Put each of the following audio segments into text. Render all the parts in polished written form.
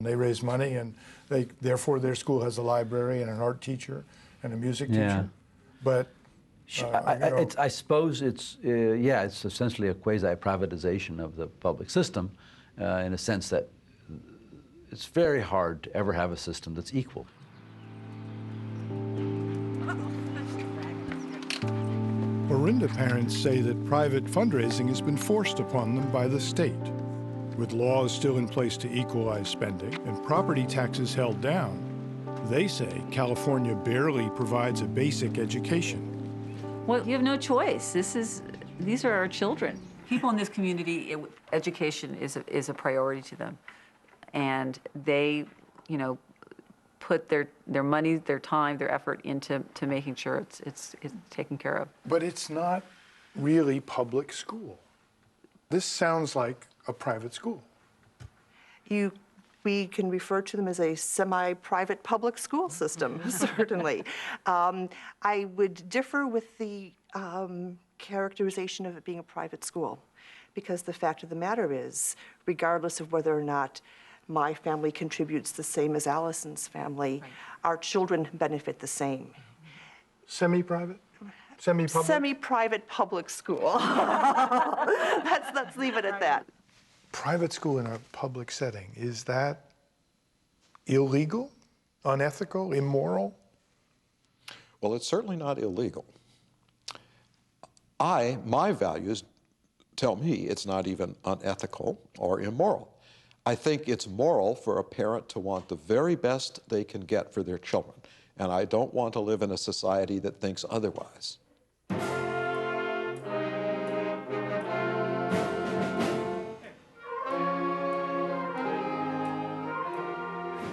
They raise money, and therefore their school has a library and an art teacher and a music teacher. But I suppose it's it's essentially a quasi-privatization of the public system, in a sense that it's very hard to ever have a system that's equal. Orinda parents say that private fundraising has been forced upon them by the state. With laws still in place to equalize spending and property taxes held down, they say California barely provides a basic education. Well, you have no choice. These are our children. People in this community, education is a priority to them. And they, put their money, their time, their effort into making sure it's taken care of. But it's not really public school. This sounds like a private school. We can refer to them as a semi-private public school system, certainly. I would differ with the characterization of it being a private school, because the fact of the matter is, regardless of whether or not my family contributes the same as Allison's family, right, our children benefit the same. Semi-private? Semi-public? Semi-private public school. Let's leave it at that. Private school in a public setting, is that illegal, unethical, immoral? Well, it's certainly not illegal. My values tell me it's not even unethical or immoral. I think it's moral for a parent to want the very best they can get for their children, and I don't want to live in a society that thinks otherwise.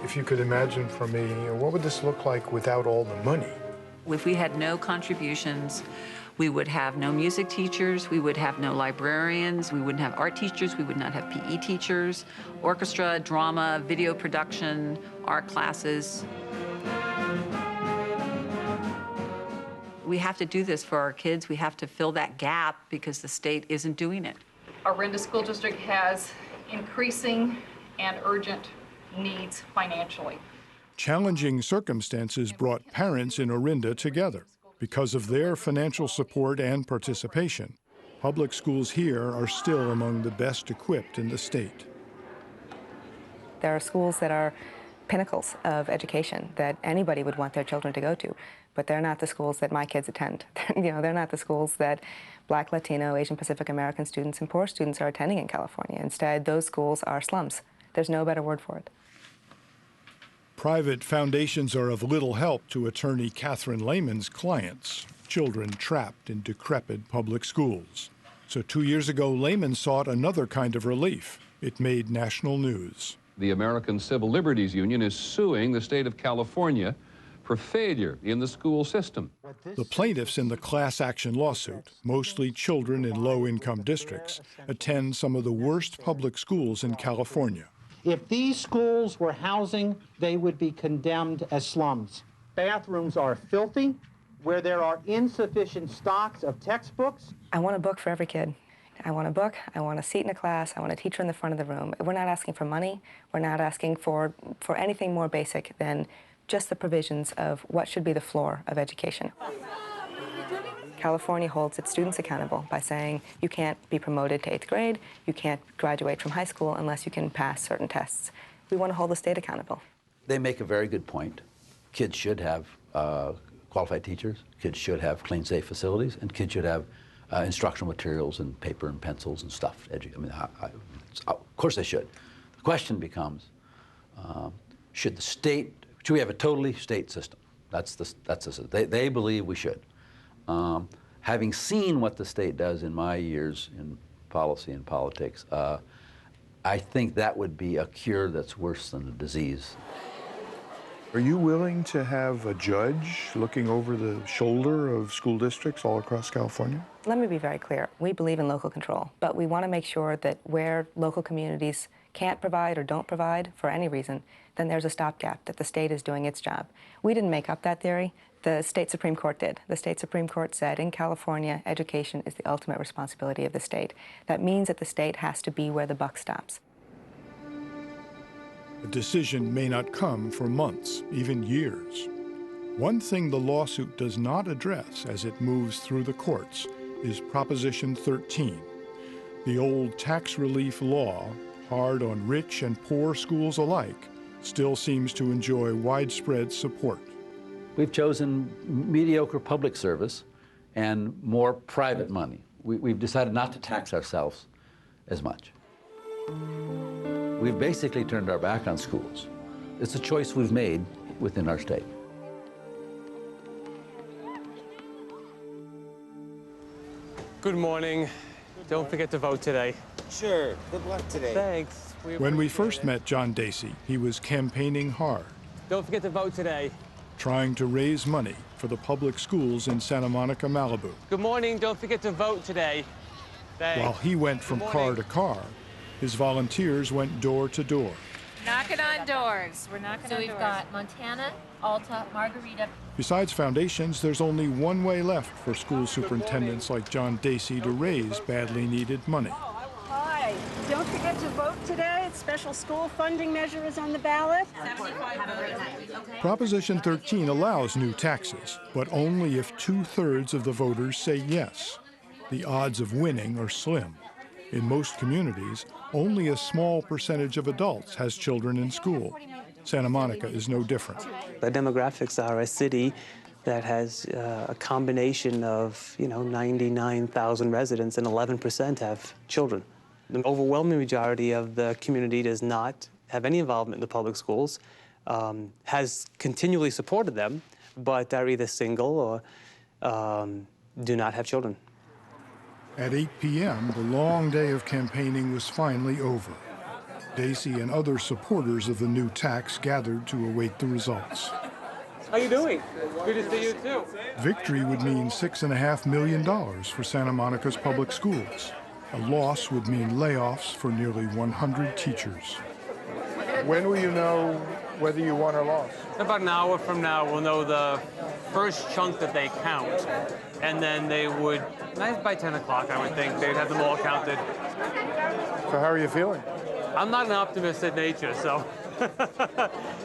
If you could imagine for me, what would this look like without all the money? If we had no contributions, we would have no music teachers, we would have no librarians, we wouldn't have art teachers, we would not have PE teachers, orchestra, drama, video production, art classes. We have to do this for our kids. We have to fill that gap because the state isn't doing it. Orinda School District has increasing and urgent needs financially. Challenging circumstances brought parents in Orinda together. Because of their financial support and participation, public schools here are still among the best equipped in the state. There are schools that are pinnacles of education that anybody would want their children to go to, but they're not the schools that my kids attend. They're not the schools that Black, Latino, Asian Pacific American students and poor students are attending in California. Instead, those schools are slums. There's no better word for it. Private foundations are of little help to attorney Catherine Lehman's clients, children trapped in decrepit public schools. So 2 years ago, Lehman sought another kind of relief. It made national news. The American Civil Liberties Union is suing the state of California for failure in the school system. The plaintiffs in the class action lawsuit, mostly children in low-income districts, attend some of the worst public schools in California. If these schools were housing, they would be condemned as slums. Bathrooms are filthy, where there are insufficient stocks of textbooks. I want a book for every kid. I want a book, I want a seat in a class, I want a teacher in the front of the room. We're not asking for money, we're not asking for anything more basic than just the provisions of what should be the floor of education. California holds its students accountable by saying you can't be promoted to 8th grade, you can't graduate from high school unless you can pass certain tests. We want to hold the state accountable. They make a very good point. Kids should have qualified teachers, kids should have clean, safe facilities, and kids should have instructional materials and paper and pencils and stuff. Of course they should. The question becomes, should we have a totally state system? They believe we should. Having seen what the state does in my years in policy and politics, I think that would be a cure that's worse than the disease. Are you willing to have a judge looking over the shoulder of school districts all across California? Let me be very clear. We believe in local control, but we want to make sure that where local communities can't provide or don't provide for any reason, then there's a stopgap, that the state is doing its job. We didn't make up that theory. The state Supreme Court did. The state Supreme Court said in California, education is the ultimate responsibility of the state. That means that the state has to be where the buck stops. A decision may not come for months, even years. One thing the lawsuit does not address as it moves through the courts is Proposition 13. The old tax relief law, hard on rich and poor schools alike, still seems to enjoy widespread support. We've chosen mediocre public service and more private money. We've decided not to tax ourselves as much. We've basically turned our back on schools. It's a choice we've made within our state. Good morning. Don't forget to vote today. Sure. Good luck today. Thanks. When we first met John Dacey, he was campaigning hard, Don't forget to vote today. trying to raise money for the public schools in Santa Monica, Malibu. Good morning. Don't forget to vote today. Thanks. While he went from car to car, his volunteers went door to door. Knocking on doors. We're knocking on doors. So we've got Montana, Alta, Margarita. Besides foundations, there's only one way left for school superintendents like John Dacey to raise badly needed money. Hi. Don't forget to vote today. Special school funding measure is on the ballot. Proposition 13 allows new taxes, but only if 2/3 of the voters say yes. The odds of winning are slim. In most communities, only a small percentage of adults has children in school. Santa Monica is no different. The demographics are a city that has a combination of, 99,000 residents and 11% have children. The overwhelming majority of the community does not have any involvement in the public schools, has continually supported them, but are either single or do not have children. At 8 p.m., the long day of campaigning was finally over. Dacey and other supporters of the new tax gathered to await the results. How you doing? Good to see you too. Victory would mean $6.5 million for Santa Monica's public schools. A loss would mean layoffs for nearly 100 teachers. When will you know whether you won or lost? About an hour from now, we'll know the first chunk that they count. And then they would, by 10 o'clock, I would think, they'd have them all counted. So how are you feeling? I'm not an optimist at nature, so.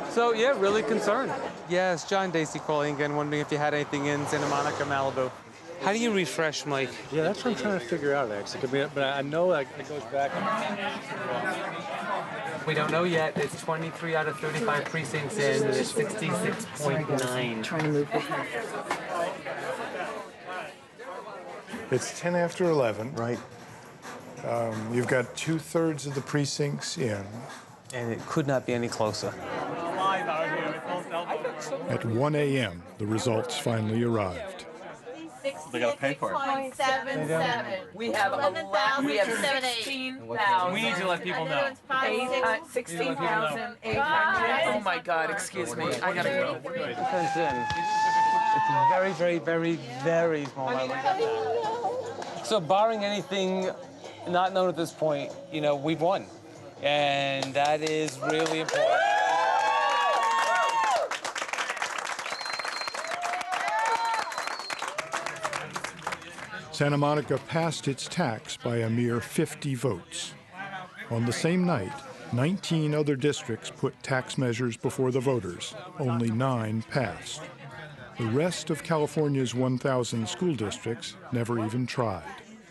So, yeah, really concerned. Yes, John Dacey calling again, wondering if you had anything in Santa Monica, Malibu. How do you refresh, Mike? Yeah, that's what I'm trying to figure out, actually. But I know it goes back. We don't know yet. It's 23 out of 35 precincts in, and it's 66.9. Trying to move this. It's 10 after 11. Right. You've got 2/3 of the precincts in. And it could not be any closer. At 1 a.m., the results finally arrived. They gotta pay for it. 77. We have 16,000. We need to let people know. 16,800. Oh my God, excuse me. I gotta go. It's a very, very, very, very small number. So barring anything not known at this point, we've won. And that is really important. Santa Monica passed its tax by a mere 50 votes. On the same night, 19 other districts put tax measures before the voters. Only 9 passed. The rest of California's 1,000 school districts never even tried.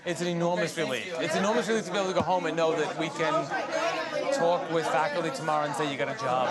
It's an enormous relief. It's an enormous relief to be able to go home and know that we can talk with faculty tomorrow and say you got a job.